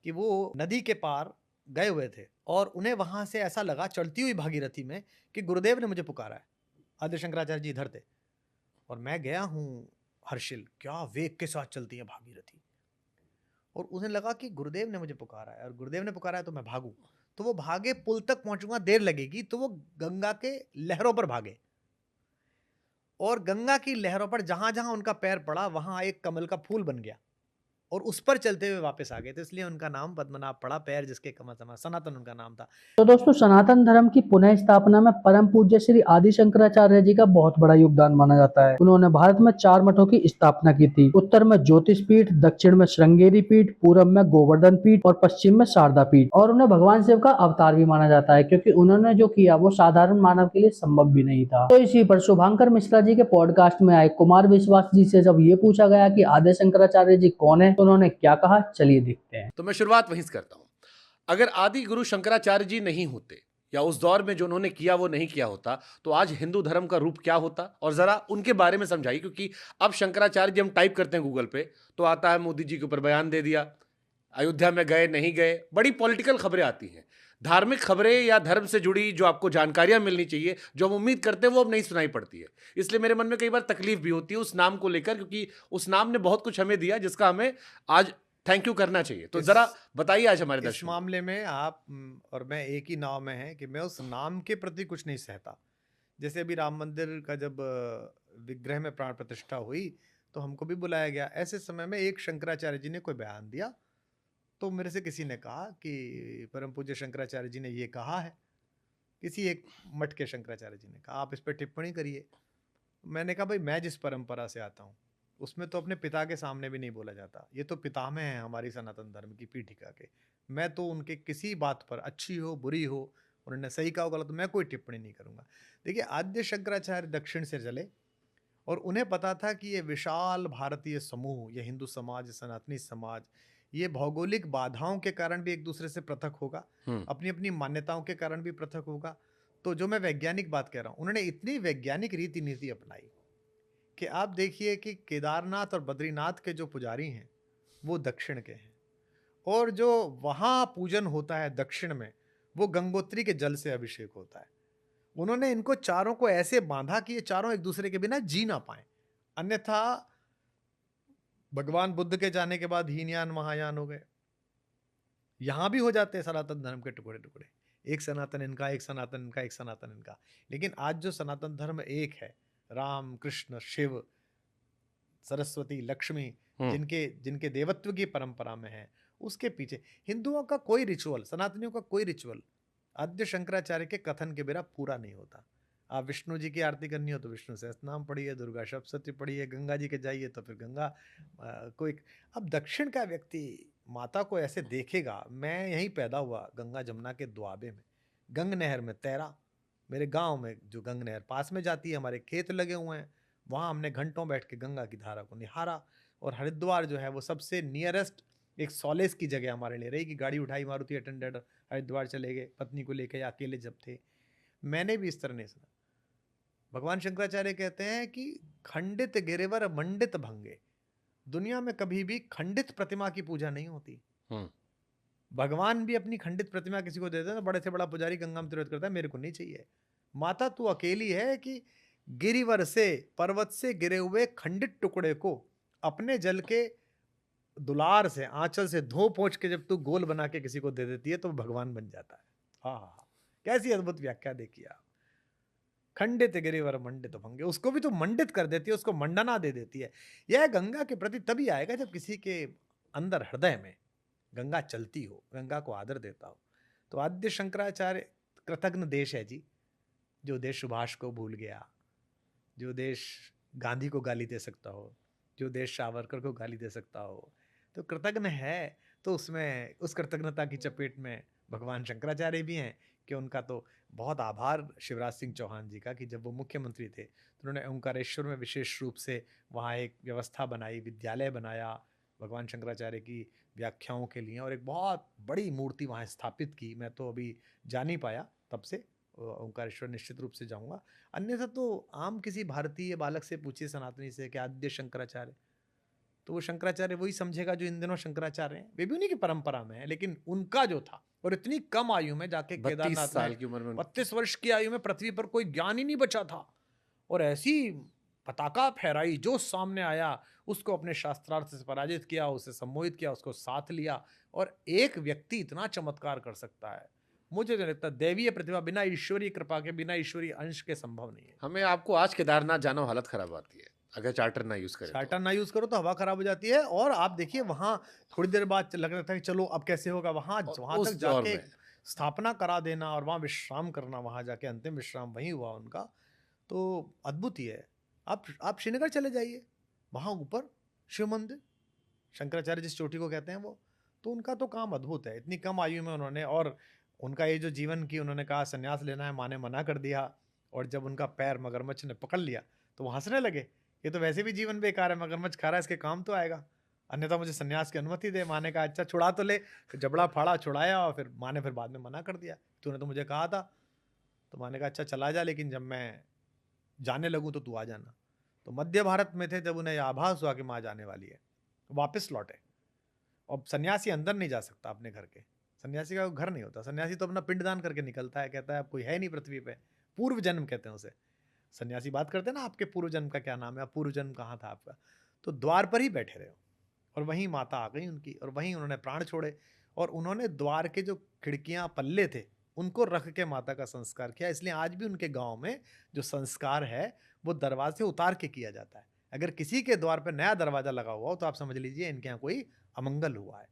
कि वो नदी के पार गए हुए थे और उन्हें वहाँ से ऐसा लगा चलती हुई भागीरथी में कि गुरुदेव ने मुझे पुकारा है। आद्य शंकराचार्य जी इधर थे और मैं गया हूँ हर्षिल, क्या वेग के साथ चलती है भागीरथी। और उन्हें लगा कि गुरुदेव ने मुझे पुकारा है और गुरुदेव ने पुकारा है तो मैं भागूं। तो वो भागे, पुल तक पहुंचूंगा देर लगेगी, तो वो गंगा के लहरों पर भागे और गंगा की लहरों पर जहां जहां उनका पैर पड़ा वहां एक कमल का फूल बन गया और उस पर चलते हुए वापस आ गए। तो इसलिए उनका नाम पद्मनाभ पड़ा, पैर जिसके कमल समा, सनातन उनका नाम था। तो दोस्तों, सनातन धर्म की पुनः स्थापना में परम पूज्य श्री आदि शंकराचार्य जी का बहुत बड़ा योगदान माना जाता है। उन्होंने भारत में 4 मठों की स्थापना की थी। उत्तर में ज्योतिष पीठ, दक्षिण में श्रृंगेरी पीठ, पूर्व में गोवर्धन पीठ और पश्चिम में शारदा पीठ। और उन्हें भगवान शिव का अवतार भी माना जाता है, क्योंकि उन्होंने जो किया वो साधारण मानव के लिए संभव भी नहीं था। तो इसी पर शुभांकर मिश्रा जी के पॉडकास्ट में आए कुमार विश्वास जी से जब ये पूछा गया कि आदि शंकराचार्य जी कौन है, तो उन्होंने क्या कहा, चलिए देखते हैं। तो मैं शुरुआत वहीं से करता हूं। अगर आदि गुरु शंकराचार्य जी नहीं होते या उस दौर में जो उन्होंने किया वो नहीं किया होता, तो आज हिंदू धर्म का रूप क्या होता, और जरा उनके बारे में समझाइए। क्योंकि अब शंकराचार्य जी हम टाइप करते हैं गूगल पे तो आता है मोदी जी के ऊपर बयान दे दिया, अयोध्या में गए नहीं गए, बड़ी पॉलिटिकल खबरें आती हैं। धार्मिक खबरें या धर्म से जुड़ी जो आपको जानकारियां मिलनी चाहिए, जो हम उम्मीद करते हैं, वो अब नहीं सुनाई पड़ती है। इसलिए मेरे मन में कई बार तकलीफ भी होती है उस नाम को लेकर, क्योंकि उस नाम ने बहुत कुछ हमें दिया जिसका हमें आज थैंक यू करना चाहिए। तो जरा बताइए आज हमारे इस दर्शकों को। मामले में आप और मैं एक ही नाव में हैं कि मैं उस नाम के प्रति कुछ नहीं सहता। जैसे अभी राम मंदिर का जब विग्रह में प्राण प्रतिष्ठा हुई तो हमको भी बुलाया गया। ऐसे समय में एक शंकराचार्य जी ने कोई बयान दिया तो मेरे से किसी ने कहा कि परम पूज्य शंकराचार्य जी ने ये कहा है। किसी एक मठ के शंकराचार्य जी ने कहा आप इस पर टिप्पणी करिए। मैंने कहा भाई मैं जिस परंपरा से आता हूँ उसमें तो अपने पिता के सामने भी नहीं बोला जाता। ये तो पितामह हैं हमारी सनातन धर्म की पीठिका के। मैं तो उनके किसी बात पर अच्छी हो बुरी हो, उन्होंने सही कहा हो गलत, मैं कोई टिप्पणी नहीं करूंगा। देखिए आद्य शंकराचार्य दक्षिण से चले और उन्हें पता था कि ये विशाल भारतीय समूह, ये हिंदू समाज, सनातनी समाज, ये भौगोलिक बाधाओं के कारण भी एक दूसरे से पृथक होगा, अपनी अपनी मान्यताओं के कारण भी पृथक होगा। तो जो मैं वैज्ञानिक बात कह रहा हूं, उन्होंने इतनी वैज्ञानिक रीति नीति अपनाई कि आप देखिए कि केदारनाथ और बद्रीनाथ के जो पुजारी हैं वो दक्षिण के हैं और जो वहां पूजन होता है दक्षिण में वो गंगोत्री के जल से अभिषेक होता है। उन्होंने इनको चारों को ऐसे बांधा कि ये चारों एक दूसरे के बिना जी ना पाए। अन्यथा भगवान बुद्ध के जाने के बाद हीनयान महायान हो गए। यहां भी हो जाते हैं सनातन धर्म के टुकड़े टुकड़े, एक सनातन इनका, एक सनातन इनका, एक सनातन इनका। लेकिन आज जो सनातन धर्म एक है, राम कृष्ण शिव सरस्वती लक्ष्मी, जिनके जिनके देवत्व की परंपरा में है, उसके पीछे हिंदुओं का कोई रिचुअल, सनातनियों का कोई रिचुअल आद्य शंकराचार्य के कथन के बिना पूरा नहीं होता। आप विष्णु जी की आरती करनी हो तो विष्णु सहस्त्रनाम पढ़िए, दुर्गा सप्तशती पढ़िए, गंगा जी के जाइए तो फिर गंगा कोई। अब दक्षिण का व्यक्ति माता को ऐसे देखेगा। मैं यहीं पैदा हुआ गंगा जमुना के दुआबे में, गंग नहर में तैरा। मेरे गांव में जो गंग नहर पास में जाती है, हमारे खेत लगे हुए हैं, वहाँ हमने घंटों बैठ के गंगा की धारा को निहारा। और हरिद्वार जो है वो सबसे नियरेस्ट एक सॉलेस की जगह हमारे लिए रही कि गाड़ी उठाई, मारुति अटेंडेंट, हरिद्वार चले गए पत्नी को लेकर या अकेले जब थे। मैंने भी इस तरह नहीं सुना। भगवान शंकराचार्य कहते हैं कि खंडित गिरिवर मंडित भंगे। दुनिया में कभी भी खंडित प्रतिमा की पूजा नहीं होती। भगवान भी अपनी खंडित प्रतिमा किसी को दे देते हैं, बड़े से बड़ा पुजारी गंगा में तिरोहित करता है, मेरे को नहीं चाहिए। माता तू अकेली है कि गिरिवर से, पर्वत से गिरे हुए खंडित टुकड़े को अपने जल के दुलार से, आंचल से धो पोंछ के जब तू गोल बना के किसी को दे देती है तो भगवान बन जाता है। हाँ हाँ हाँ, कैसी अद्भुत व्याख्या देखिए आप। खंडित गिरिवर मंडित भंगे, उसको भी तो मंडित कर देती है, उसको मंडना दे देती है। यह गंगा के प्रति तभी आएगा जब किसी के अंदर हृदय में गंगा चलती हो, गंगा को आदर देता हो। तो आद्य शंकराचार्य कृतज्ञ देश है जी, जो देश सुभाष को भूल गया, जो देश गांधी को गाली दे सकता हो, जो देश सावरकर को गाली दे सकता हो, तो कृतज्ञ है। तो उसमें उस कृतज्ञता की चपेट में भगवान शंकराचार्य भी हैं कि उनका तो बहुत आभार शिवराज सिंह चौहान जी का कि जब वो मुख्यमंत्री थे तो उन्होंने ओंकारेश्वर में विशेष रूप से वहाँ एक व्यवस्था बनाई, विद्यालय बनाया भगवान शंकराचार्य की व्याख्याओं के लिए, और एक बहुत बड़ी मूर्ति वहाँ स्थापित की। मैं तो अभी जा नहीं पाया, तब से ओंकारेश्वर निश्चित रूप से जाऊंगा। अन्यथा तो आम किसी भारतीय बालक से पूछिए सनातनी से कि आद्य शंकराचार्य तो वो शंकराचार्य वही समझेगा जो इन दिनों शंकराचार्य हैं। वे भी उन्हीं की परंपरा में है, लेकिन उनका जो था, और इतनी कम आयु में जाके 32 केदारनाथ साल में की उम्र में 32 वर्ष की आयु में पृथ्वी पर कोई ज्ञान ही नहीं बचा था, और ऐसी पताका फहराई, जो सामने आया उसको अपने शास्त्रार्थ से पराजित किया, उसे सम्मोहित किया, उसको साथ लिया। और एक व्यक्ति इतना चमत्कार कर सकता है, मुझे तो लगता है दैवीय प्रतिभा बिना ईश्वरीय कृपा के, बिना ईश्वरीय अंश के संभव नहीं है। हमें आपको आज केदारनाथ जाना हो, हालत खराब आती है अगर चार्टर ना यूज करें तो। चार्टर ना यूज करो तो हवा खराब हो जाती है, और आप देखिए वहां थोड़ी देर बाद लग रहा था कि चलो अब कैसे होगा, वहां और वहां उस तक दौर जाके में स्थापना करा देना और वहां विश्राम करना, वहां जाके अंतिम विश्राम वहीं हुआ उनका, तो अद्भुत ही है। आप श्रीनगर चले जाइए, वहां ऊपर शिव मंदिर, शंकराचार्य जिस चोटी को कहते हैं वो, तो उनका तो काम अद्भुत है। इतनी कम आयु में उन्होंने, और उनका ये जो जीवन की उन्होंने कहा संन्यास लेना है, माँ ने मना कर दिया, और जब उनका पैर मगरमच्छ ने पकड़ लिया तो वो हंसने लगे, ये तो वैसे भी जीवन बेकार है, मगरमच्छ खा रहा है, इसके काम तो आएगा, अन्यथा मुझे संन्यास की अनुमति दे। माँ ने कहा अच्छा छुड़ा तो ले, फिर जबड़ा फाड़ा, छुड़ाया, और फिर माँ ने फिर बाद में मना कर दिया, तूने तो मुझे कहा था। तो माँ ने कहा अच्छा चला जा, लेकिन जब मैं जाने लगूँ तो तू आ जाना। तो मध्य भारत में थे, जब उन्हें आभास हुआ कि माँ जाने वाली है, वापस लौटे। और सन्यासी अंदर नहीं जा सकता अपने घर के, सन्यासी का घर नहीं होता, सन्यासी तो अपना पिंडदान करके निकलता है, कहता है अब कोई है नहीं पृथ्वी पे, पूर्व जन्म कहते हैं उसे। सन्यासी बात करते हैं ना, आपके पूर्व जन्म का क्या नाम है, आप पूर्व जन्म कहाँ था आपका, तो द्वार पर ही बैठे रहे, और वहीं माता आ गई उनकी, और वहीं उन्होंने प्राण छोड़े, और उन्होंने द्वार के जो खिड़कियां पल्ले थे उनको रख के माता का संस्कार किया। इसलिए आज भी उनके गांव में जो संस्कार है वो दरवाजे उतार के किया जाता है। अगर किसी के द्वार पर नया दरवाजा लगा हुआ हो तो आप समझ लीजिए इनके यहाँ कोई अमंगल हुआ है।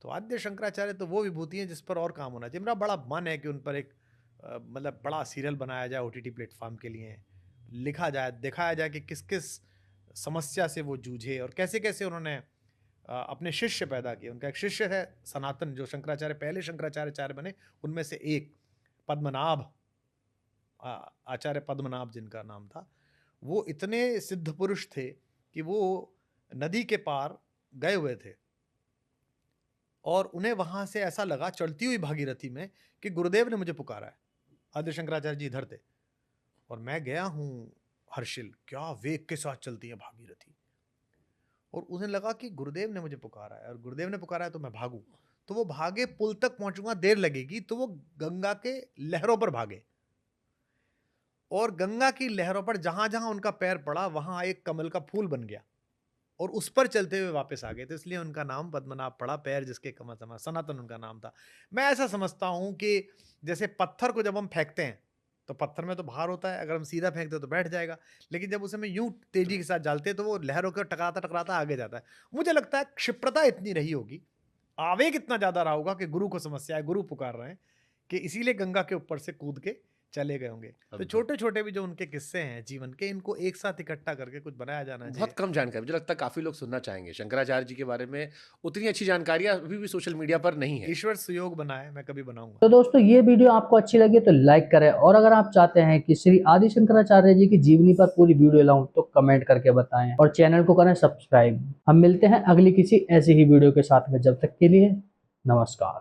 तो आद्य शंकराचार्य तो वो विभूति हैं जिस पर और काम होना चाहिए। मेरा बड़ा मन है कि उन पर एक मतलब बड़ा सीरियल बनाया जाए ओटीटी प्लेटफॉर्म के लिए, लिखा जाए, दिखाया जाए कि किस किस समस्या से वो जूझे, और कैसे कैसे उन्होंने अपने शिष्य पैदा किए। उनका एक शिष्य है सनातन, जो शंकराचार्य पहले शंकराचार्य बने उनमें से एक, पद्मनाभ, आचार्य पद्मनाभ जिनका नाम था, वो इतने सिद्ध पुरुष थे कि वो नदी के पार गए हुए थे, और उन्हें वहां से ऐसा लगा चलती हुई भागीरथी में कि गुरुदेव ने मुझे पुकारा है। आद्य शंकराचार्य जी इधर थे, और मैं गया हूं हर्षिल, क्या वेग के साथ चलती है भागीरथी, और उन्हें लगा कि गुरुदेव ने मुझे पुकारा है, और गुरुदेव ने पुकारा है तो मैं भागूं। तो वो भागे, पुल तक पहुंचूंगा देर लगेगी, तो वो गंगा के लहरों पर भागे, और गंगा की लहरों पर जहां जहां उनका पैर पड़ा वहां एक कमल का फूल बन गया, और उस पर चलते हुए वापस आ गए। तो इसलिए उनका नाम पद्मनाभ पड़ा, पैर जिसके कमल समा, सनातन उनका नाम था। मैं ऐसा समझता हूं कि जैसे पत्थर को जब हम फेंकते हैं तो पत्थर में तो भार होता है, अगर हम सीधा फेंकते तो बैठ जाएगा, लेकिन जब उसे हम यूं तेजी के साथ डालते हैं तो वो लहरों को टकराता टकराता आगे जाता है। मुझे लगता है क्षिप्रता इतनी रही होगी, आवेग इतना ज्यादा रहा होगा कि गुरु को समस्या है, गुरु पुकार रहे हैं, कि इसीलिए गंगा के ऊपर से कूद के चले गए होंगे। तो छोटे छोटे भी जो उनके किस्से हैं जीवन के, इनको एक साथ इकट्ठा करके कुछ बनाया जाना चाहिए। बहुत कम जानकारी, मुझे लगता है काफी लोग सुनना चाहेंगे शंकराचार्य जी के बारे में। उतनी अच्छी जानकारियां अभी भी सोशल मीडिया पर नहीं है। ईश्वर सुयोग बनाए, मैं कभी बनाऊंगा। तो दोस्तों ये वीडियो आपको अच्छी लगी तो लाइक करें, और अगर आप चाहते हैं कि श्री आदि शंकराचार्य जी की जीवनी पर पूरी वीडियो लाऊं तो कमेंट करके बताएं, और चैनल को करें सब्सक्राइब। हम मिलते हैं अगली किसी ऐसी ही वीडियो के साथ में, जब तक के लिए नमस्कार।